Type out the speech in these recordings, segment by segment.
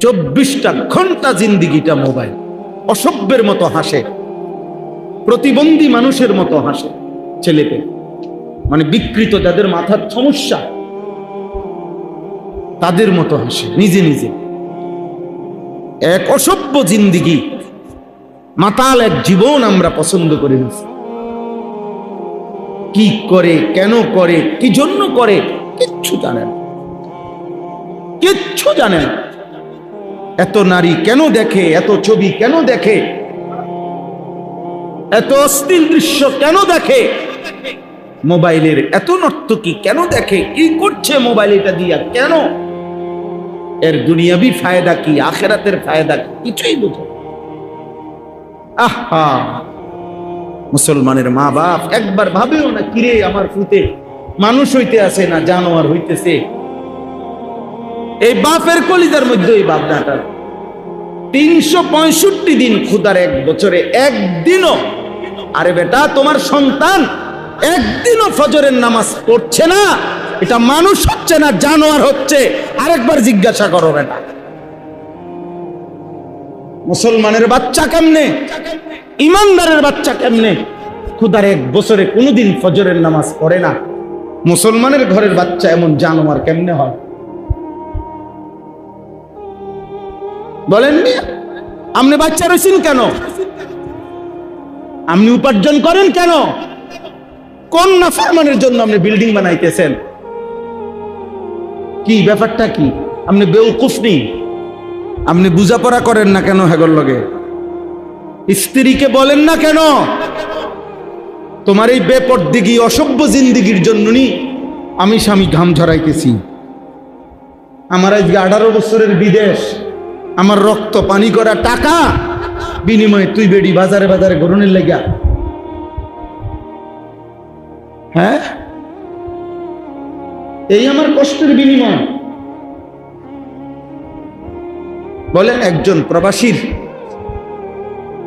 24টা ঘন্টা জিন্দিগিটা মোবাইল। অসভ্যের মতো হাসে, প্রতিবন্ধী মানুষের মতো হাসে ছেলেপে, মানে বিকৃত, যাদের মাথার সমস্যা তাদের মতো হাসে নিজে নিজে। এক অসভ্য জিন্দিগি, মাতাল এক জীবন আমরা পছন্দ করি না। কি করে, কেন করে, কি জন্য করে, কিচ্ছু জানে না, কিচ্ছু জানে না। এত নারী কেন দেখে, এত ছবি কেন দেখে, এত অশ্লীল দৃশ্য কেন দেখে, মোবাইলের এত নর্তকী কেন দেখে, কি করছে মোবাইল এটা দিয়া, কেন, এর দুনিয়াবি ফায়দা কি, আখেরাতের ফায়দা কি, কিছুই বুঝে। আহা, মুসলমানের মা বাপ একবার ভাবেও না, কিরে আমার ফুতে মানুষ হইতে আসে না জানোয়ার হইতেছে। এই বাপের কলিজার মধ্যে এই ভাবনাটা। 365 দিন ক্ষুধার, এক বছরে একদিনও, আরে বেটা তোমার সন্তান একদিনও ফজরের নামাজ পড়ছে না, এটা মানুষ হচ্ছে না জানোয়ার হচ্ছে, আরেকবার জিজ্ঞাসা করো বেটা। মুসলমানের বাচ্চা কেমনে, ইমানদারের বাচ্চা কেমনে ক্ষুধার এক বছরে কোনোদিন ফজরের নামাজ পড়ে না? মুসলমানের ঘরের বাচ্চা এমন জানোয়ার কেমনে হয় বলেন? আপনি বাচ্চা রয়েছেন কেন? আপনি উপার্জন করেন কেন? কোন নাফরমানের জন্য আপনি বিল্ডিং বানাইতেছেন? কি ব্যাপারটা কি? আপনি বেউকুফ নি? আপনি বুঝাপড়া করেন না কেন হেগর লগে? স্ত্রীকে বলেন না কেন তোমার এই বেপরদিগি অসভ্য জিন্দিগির জন্য নি আমি স্বামী ঘাম ঝরাইতেছি, আমার আজকে 18 বছরের বিদেশ, আমার রক্ত পানি করা টাকা বিনিময়ে তুই বেডি বাজারে বাজারে গরনের লেগা, হ্যাঁ, এই আমার কষ্টের বিনিময়? বলেন, একজন প্রবাসীর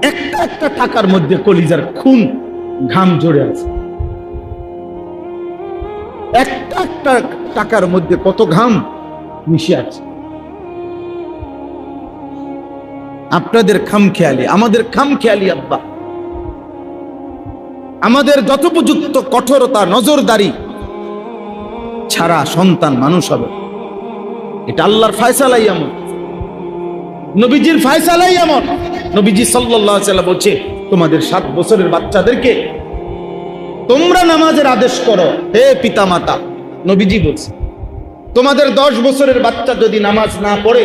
একটা একটা টাকার মধ্যে কলিজার খুন ঘাম জড়ে আছে। একটা একটা টাকার মধ্যে কত ঘাম মিশে আছে। আপনাদের খামখেয়ালি, আমাদের খামখেয়ালি আব্বা, আমাদের যথোপযুক্ত কঠোরতা, নজরদারি ছাড়া সন্তান মানুষ হবে, এটা আল্লাহর ফয়সালাই এমন, নবীজির ফয়সালাই এমন। নবীজি সাল্লাল্লাহু আলাইহি ওয়াসাল্লাম বলছে, তোমাদের 7 বছরের বাচ্চাদেরকে তোমরা নামাজের আদেশ করো, হে পিতা মাতা। নবীজি বলছে, তোমাদের 10 বছরের বাচ্চা যদি নামাজ না পড়ে